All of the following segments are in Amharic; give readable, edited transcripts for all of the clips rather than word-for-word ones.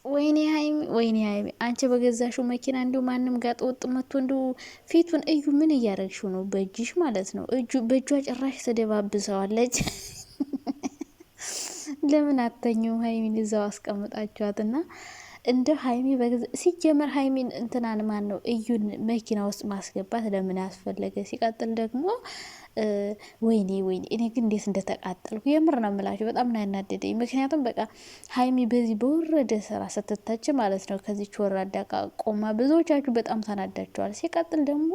ወይኔ ሀይሚ አንቺ በገዛሽው መኪና እንዲሁ ማንም ጋጥ ወጥ መጥቶ እንዲሁ ፊቱን እዩ። ምን እያደረግሽው ነው? በእጅሽ ማለት ነው። በእጇ ጭራሽ ተደባብሰዋለች። ለምን አተኙም? ሀይሚን እዛው አስቀምጣችኋትና እንደ ሀይሚ ሲጀመር ሀይሚን እንትናን ማን ነው እዩን መኪና ውስጥ ማስገባት ለምን ያስፈለገ? ሲቀጥል ደግሞ ወይኔ እኔ ግን እንዴት እንደተቃጠልኩ የምር ነው የምላችሁ። በጣም ነው ያናደደኝ። ምክንያቱም በቃ ሀይሚ በዚህ በወረደ ስራ ስትተች ማለት ነው ከዚች ወራዳ ቆማ ብዙዎቻችሁ በጣም ተናዳችኋል። ሲቀጥል ደግሞ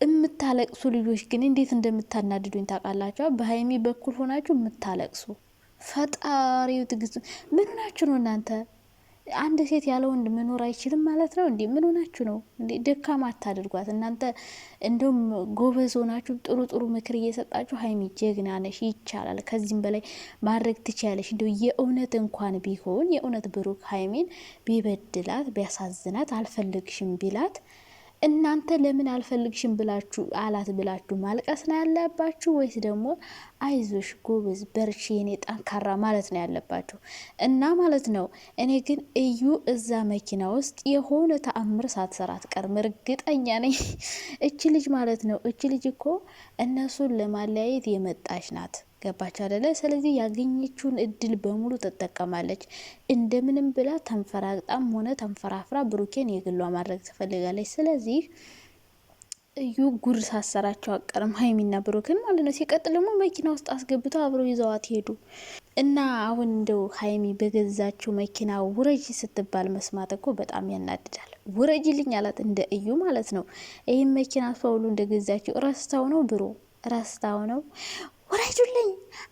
የምታለቅሱ ልጆች ግን እንዴት እንደምታናድዱኝ ታውቃላችሁ? በሀይሚ በኩል ሆናችሁ የምታለቅሱ ፈጣሪው ትግስቱ ምን ሆናችሁ ነው እናንተ? አንድ ሴት ያለ ወንድ መኖር አይችልም ማለት ነው እንዴ? ምን ሆናችሁ ነው እንዴ? ደካማ አታድርጓት እናንተ። እንደውም ጎበዝ ሆናችሁ ጥሩ ምክር እየሰጣችሁ ሀይሚ ጀግና ነሽ፣ ይቻላል፣ ከዚህም በላይ ማድረግ ትችያለሽ። እንደው የእውነት እንኳን ቢሆን የእውነት ብሩክ ሀይሚን ቢበድላት ቢያሳዝናት አልፈልግሽም ቢላት እናንተ ለምን አልፈልግሽም ብላችሁ ማልቀስ ነው ያለባችሁ? ወይስ ደግሞ አይዞሽ ጎበዝ በርቺ የኔ ጠንካራ ማለት ነው ያለባችሁ? እና ማለት ነው እኔ ግን እዩ እዛ መኪና ውስጥ የሆነ ተአምር ሳትሰራ አትቀርም፣ እርግጠኛ ነኝ። እች ልጅ ማለት ነው እች ልጅ እኮ እነሱን ለማለያየት የመጣች ናት። ገባች አይደለ? ስለዚህ ያገኘችውን እድል በሙሉ ትጠቀማለች። እንደምንም ብላ ተንፈራግጣም ሆነ ተንፈራፍራ ብሩኬን የግሏ ማድረግ ትፈልጋለች። ስለዚህ እዩ ጉድ ሳሰራቸው አቀርም ሀይሚና ብሩክን ማለት ነው። ሲቀጥል ደግሞ መኪና ውስጥ አስገብተው አብረው ይዘዋት ሄዱ እና አሁን እንደው ሀይሚ በገዛችው መኪና ውረጅ ስትባል መስማት እኮ በጣም ያናድዳል። ውረጅልኝ አላት እንደ እዩ ማለት ነው። ይህም መኪና ሰውሉ እንደገዛችው ረስታው ነው ብሮ ረስታው ነው። ውረጁልኝ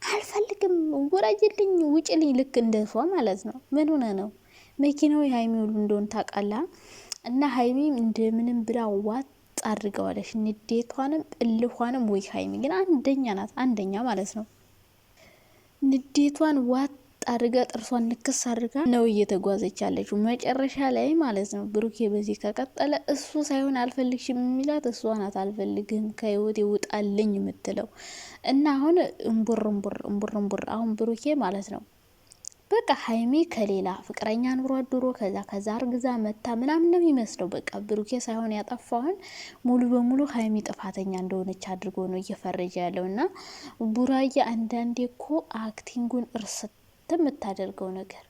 አልፈልግም፣ ውረጅልኝ፣ ውጭልኝ፣ ልክ እንደሷ ማለት ነው። ምን ሆነ ነው መኪናው የሀይሚ ሁሉ እንደሆን ታውቃላ። እና ሀይሚ እንደምንም ብላ ዋጥ አድርገዋለች ንዴቷንም እልኋንም። ወይ ሀይሚ ግን አንደኛ ናት፣ አንደኛ ማለት ነው። ንዴቷን ዋጥ አድርጋ ጥርሷን ንክስ አድርጋ ነው እየተጓዘች ያለችው መጨረሻ ላይ ማለት ነው። ብሩኬ በዚህ ከቀጠለ እሱ ሳይሆን አልፈልግሽም የሚላት እሷ ናት። አልፈልግም ከህይወቴ ውጣልኝ የምትለው እና አሁን እምቡር አሁን ብሩኬ ማለት ነው በቃ ሀይሚ ከሌላ ፍቅረኛ ኑሮ ድሮ ከዛ እርግዛ መታ ምናምን ነው የሚመስለው። በቃ ብሩኬ ሳይሆን ያጠፋውን ሙሉ በሙሉ ሀይሚ ጥፋተኛ እንደሆነች አድርጎ ነው እየፈረጀ ያለው። እና ቡራዬ አንዳንዴ እኮ አክቲንጉን እርስት የምታደርገው ነገር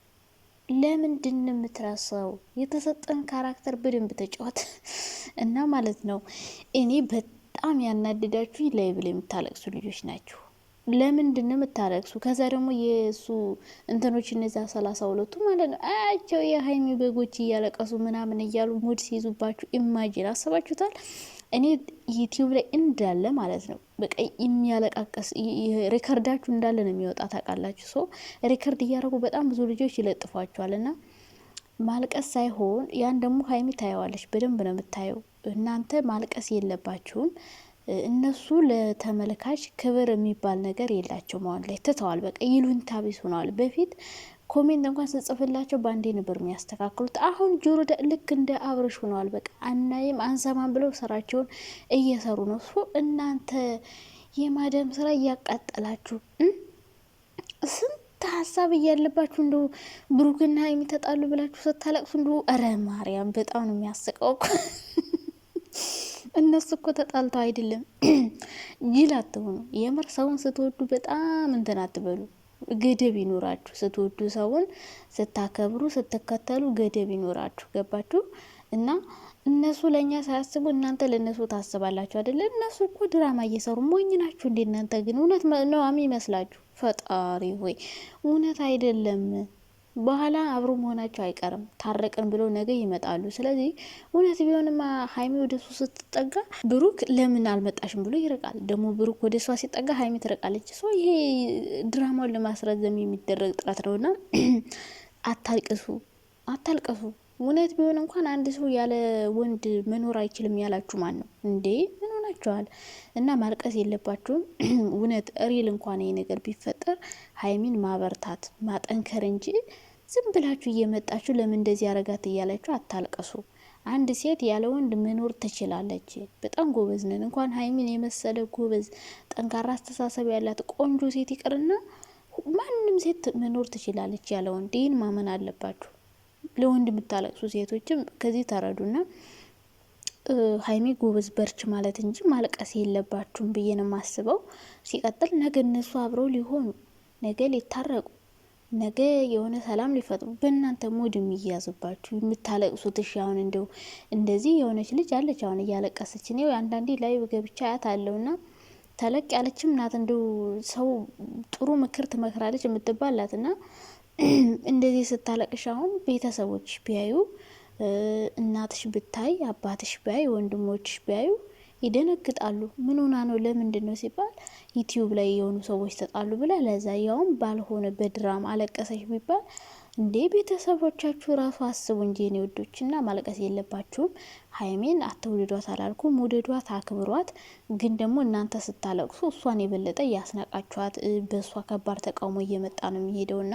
ለምንድን የምትረሳው? የተሰጠን ካራክተር በደንብ ተጫወት እና ማለት ነው። እኔ በጣም ያናደዳችሁ ላይ ብለ የምታለቅሱ ልጆች ናችሁ። ለምንድን ነው የምታለቅሱ? ከዛ ደግሞ የእሱ እንትኖች እነዛ 32ቱ ማለት ነው አያቸው የሀይሚ በጎች እያለቀሱ ምናምን እያሉ ሙድ ሲይዙባችሁ ኢማጂን አስባችሁታል? እኔ ዩቲዩብ ላይ እንዳለ ማለት ነው በቃ የሚያለቃቀስ ሪከርዳችሁ እንዳለ ነው የሚወጣ ታውቃላችሁ። ሶ ሪከርድ እያደረጉ በጣም ብዙ ልጆች ይለጥፏቸዋል። እና ማልቀስ ሳይሆን ያን ደግሞ ሀይሚ ታየዋለች፣ በደንብ ነው የምታየው። እናንተ ማልቀስ የለባችሁም። እነሱ ለተመልካች ክብር የሚባል ነገር የላቸውም። አሁን ላይ ትተዋል። በቃ ይሉኝታ ቢስ ሆነዋል። በፊት ኮሜንት እንኳን ስጽፍላቸው በአንዴ ነበር የሚያስተካክሉት። አሁን ጆሮ ልክ እንደ አብርሽ ሆነዋል። በቃ አናይም አንሰማም ብለው ስራቸውን እየሰሩ ነው። እናንተ የማዳም ስራ እያቃጠላችሁ ስንት ሀሳብ እያለባችሁ እንደ ብሩክና የሚተጣሉ ብላችሁ ስታለቅሱ እንደ ኧረ ማርያም በጣም ነው የሚያስቀው። እነሱ እኮ ተጣልተው አይደለም። ጅል አትሆኑ። የምር ሰውን ስትወዱ በጣም እንትን አትበሉ። ገደብ ይኖራችሁ። ስትወዱ ሰውን ስታከብሩ ስትከተሉ ገደብ ይኖራችሁ። ገባችሁ? እና እነሱ ለእኛ ሳያስቡ እናንተ ለእነሱ ታስባላችሁ አይደለ? እነሱ እኮ ድራማ እየሰሩ ሞኝ ናችሁ እንዴ እናንተ ግን እውነት ነው የሚመስላችሁ? ፈጣሪ ሆይ እውነት አይደለም። በኋላ አብሮ መሆናቸው አይቀርም። ታረቅን ብለው ነገ ይመጣሉ። ስለዚህ እውነት ቢሆንማ ሀይሚ ወደ እሱ ስትጠጋ ብሩክ ለምን አልመጣሽም ብሎ ይርቃል። ደግሞ ብሩክ ወደ እሷ ሲጠጋ ሀይሚ ትርቃለች። ሶ ይሄ ድራማውን ለማስረዘም የሚደረግ ጥረት ነውና አታልቅሱ። እውነት ቢሆን እንኳን አንድ ሰው ያለ ወንድ መኖር አይችልም ያላችሁ ማን ነው እንዴ? ምን ሆናችኋል? እና ማልቀስ የለባችሁም። እውነት ሪል እንኳን ይሄ ነገር ቢፈጠር ሀይሚን ማበርታት ማጠንከር እንጂ ዝም ብላችሁ እየመጣችሁ ለምን እንደዚህ ያረጋት እያላችሁ አታልቀሱ። አንድ ሴት ያለ ወንድ መኖር ትችላለች። በጣም ጎበዝ ነን። እንኳን ሀይሚን የመሰለ ጎበዝ ጠንካራ አስተሳሰብ ያላት ቆንጆ ሴት ይቅርና ማንም ሴት መኖር ትችላለች ያለ ወንድ። ይህን ማመን አለባችሁ። ለወንድ የምታለቅሱ ሴቶችም ከዚህ ተረዱና ሀይሚ ጎበዝ በርች ማለት እንጂ ማልቀስ የለባችሁም ብዬ ነው የማስበው። ሲቀጥል ነገ እነሱ አብረው ሊሆኑ፣ ነገ ሊታረቁ፣ ነገ የሆነ ሰላም ሊፈጥሩ በእናንተ ሙድ የሚያዝባችሁ የምታለቅሱት። እሺ አሁን እንደው እንደዚህ የሆነች ልጅ አለች አሁን እያለቀሰች ነው። አንዳንዴ ላይ ገብቻ አያት አለውና ተለቅ ያለችም ናት። እንደው ሰው ጥሩ ምክር ትመክራለች የምትባላትና እንደዚህ ስታለቅሽ አሁን ቤተሰቦች ቢያዩ፣ እናትሽ ብታይ፣ አባትሽ ቢያይ፣ ወንድሞችሽ ቢያዩ ይደነግጣሉ። ምን ሆና ነው ለምንድን ነው ሲባል ዩቲዩብ ላይ የሆኑ ሰዎች ተጣሉ ብላ ለዛ ያውም ባልሆነ በድራማ አለቀሰች ቢባል እንዴ ቤተሰቦቻችሁ ራሱ አስቡ እንጂ የኔ ወዶችና ማለቀስ የለባችሁም። ሀይሜን አትውልዷት አላልኩም፣ ውደዷት፣ አክብሯት። ግን ደግሞ እናንተ ስታለቅሱ እሷን የበለጠ እያስናቃችኋት፣ በእሷ ከባድ ተቃውሞ እየመጣ ነው የሚሄደውና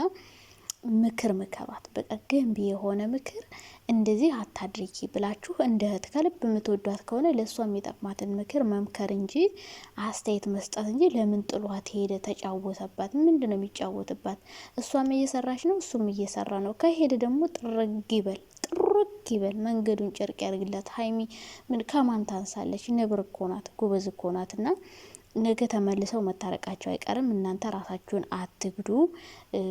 ምክር ምከሯት። በቃ ገንቢ የሆነ ምክር እንደዚህ አታድርጊ ብላችሁ እንደ እህት ከልብ የምትወዷት ከሆነ ለእሷ የሚጠቅማትን ምክር መምከር እንጂ አስተያየት መስጠት እንጂ ለምን ጥሏት ሄደ ተጫወተባት? ምንድን ነው የሚጫወትባት? እሷም እየሰራች ነው፣ እሱም እየሰራ ነው። ከሄደ ደግሞ ጥርግ ይበል፣ መንገዱን ጨርቅ ያርግላት። ሀይሚ ምን ከማን ታንሳለች? ነብር እኮ ናት፣ ጎበዝ እኮ ናት። እና ነገ ተመልሰው መታረቃቸው አይቀርም። እናንተ ራሳችሁን አትግዱ።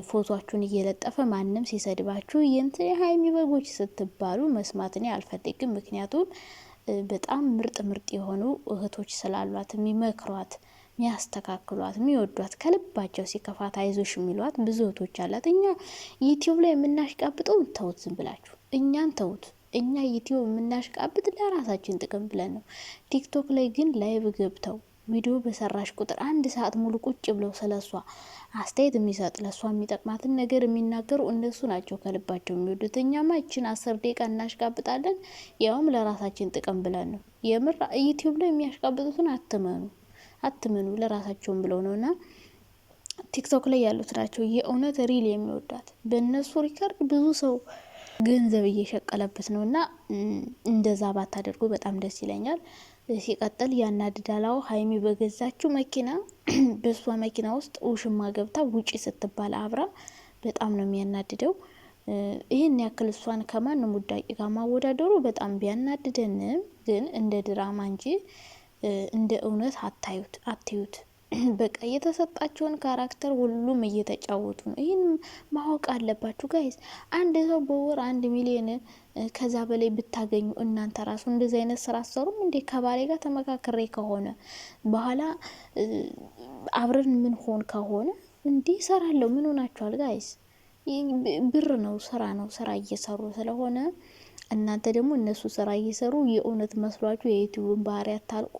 ፎቶአችሁን እየለጠፈ ማንም ሲሰድባችሁ የሀይሚ በጎች ስትባሉ መስማት እኔ አልፈልግም። ምክንያቱም በጣም ምርጥ የሆኑ እህቶች ስላሏት የሚመክሯት፣ የሚያስተካክሏት፣ የሚወዷት ከልባቸው ሲከፋት አይዞሽ የሚሏት ብዙ እህቶች አላት። እኛ ዩቲዩብ ላይ የምናሽቃብጠው ተውት፣ ዝም ብላችሁ እኛን ተውት። እኛ ዩቲዩብ የምናሽቃብጥ ለራሳችን ጥቅም ብለን ነው። ቲክቶክ ላይ ግን ላይቭ ገብተው ቪዲዮ በሰራሽ ቁጥር 1 ሰዓት ሙሉ ቁጭ ብለው ስለሷ አስተያየት የሚሰጥ ለሷ የሚጠቅማትን ነገር የሚናገሩ እነሱ ናቸው ከልባቸው የሚወዱት። እኛማ ይችን 10 ደቂቃ እናሽቃብጣለን፣ ያውም ለራሳችን ጥቅም ብለን ነው። የምር ዩቲዩብ ላይ የሚያሽቃብጡትን አትመኑ፣ ለራሳቸውን ብለው ነውና ቲክቶክ ላይ ያሉት ናቸው የእውነት ሪል የሚወዳት። በእነሱ ሪከርድ ብዙ ሰው ገንዘብ እየሸቀለበት ነውና እንደዛ ባታደርጉ በጣም ደስ ይለኛል። ሲቀጥል ያናድዳላው ሀይሚ በገዛችው መኪና በሷ መኪና ውስጥ ውሽማ ገብታ ውጪ ስትባል አብራ በጣም ነው የሚያናድደው። ይህን ያክል እሷን ከማንም ውዳቂ ጋር ማወዳደሩ በጣም ቢያናድደንም ግን እንደ ድራማ እንጂ እንደ እውነት አትዩት። በቃ የተሰጣቸውን ካራክተር ሁሉም እየተጫወቱ ነው። ይህን ማወቅ አለባችሁ ጋይስ። አንድ ሰው በወር 1 ሚሊዮን ከዛ በላይ ብታገኙ እናንተ ራሱ እንደዚህ አይነት ስራ አሰሩም እንዴ? ከባሌ ጋር ተመካከሬ ከሆነ በኋላ አብረን ምን ሆን ከሆነ እንዲህ ሰራለሁ። ምን ሆናችኋል ጋይስ? ብር ነው፣ ስራ እየሰሩ ስለሆነ እናንተ ደግሞ እነሱ ስራ እየሰሩ የእውነት መስሏችሁ የዩቲዩብን ባህሪያት ታልቆ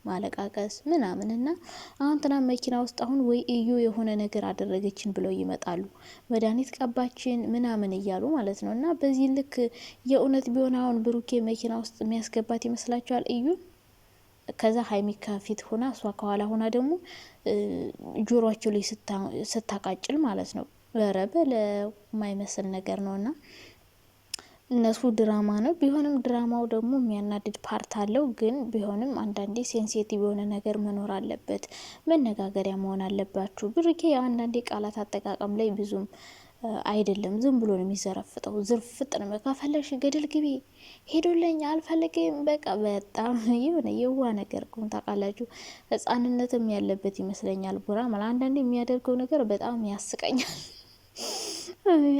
ማለቃቀስ ምናምን እና አሁን ትናንት መኪና ውስጥ አሁን ወይ እዩ የሆነ ነገር አደረገችን ብለው ይመጣሉ። መድኃኒት ቀባችን ምናምን እያሉ ማለት ነው። እና በዚህ ልክ የእውነት ቢሆን አሁን ብሩኬ መኪና ውስጥ የሚያስገባት ይመስላችኋል እዩ? ከዛ ሀይሚ ከፊት ሆና እሷ ከኋላ ሆና ደግሞ ጆሮአቸው ላይ ስታቃጭል ማለት ነው። በረበለ የማይመስል ነገር ነውና እነሱ ድራማ ነው። ቢሆንም ድራማው ደግሞ የሚያናድድ ፓርት አለው። ግን ቢሆንም አንዳንዴ ሴንሲቲቭ የሆነ ነገር መኖር አለበት፣ መነጋገሪያ መሆን አለባችሁ። ብሩኬ አንዳንዴ ቃላት አጠቃቀም ላይ ብዙም አይደለም፣ ዝም ብሎ ነው የሚዘረፍጠው። ዝርፍጥ ነው። ከፈለግሽ ገደል ግቢ፣ ሄዶለኝ አልፈለግም። በቃ በጣም የሆነ የዋ ነገር ቁም ታውቃላችሁ። ህጻንነትም ያለበት ይመስለኛል። ቡራ ማለት አንዳንዴ የሚያደርገው ነገር በጣም ያስቀኛል።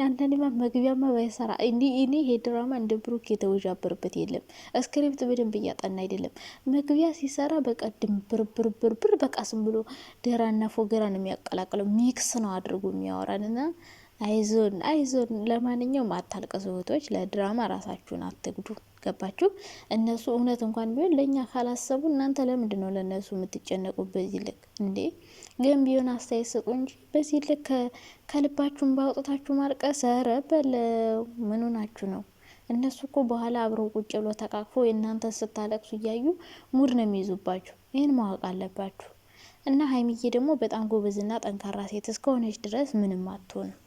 አንዳንዴማ መግቢያማ ባይሰራ እኔ ይሄ ድራማ እንደ ብሩክ የተወዣበርበት የለም። ስክሪፕት በደንብ እያጠና አይደለም። መግቢያ ሲሰራ በቃ ድንብርብርብር በቃ ስም ብሎ ደራና ፎገራ ነው የሚያቀላቅለው። ሚክስ ነው አድርጎ የሚያወራንና አይዞን። ለማንኛውም አታልቅሱ እህቶች፣ ለድራማ ራሳችሁን አትግዱ። ገባችሁ? እነሱ እውነት እንኳን ቢሆን ለእኛ ካላሰቡ እናንተ ለምንድን ነው ለእነሱ የምትጨነቁ? በዚህ ልክ እንዴ ግን ቢሆን አስተያየት ስጡ እንጂ በዚህ ልክ ከልባችሁን ባውጥታችሁ ማልቀስ። ኧረ በለው ምኑ ናችሁ ነው? እነሱ እኮ በኋላ አብረው ቁጭ ብሎ ተቃቅፎ የእናንተ ስታለቅሱ እያዩ ሙድ ነው የሚይዙባችሁ። ይህን ማወቅ አለባችሁ። እና ሀይሚዬ ደግሞ በጣም ጎበዝና ጠንካራ ሴት እስከሆነች ድረስ ምንም አትሆንም።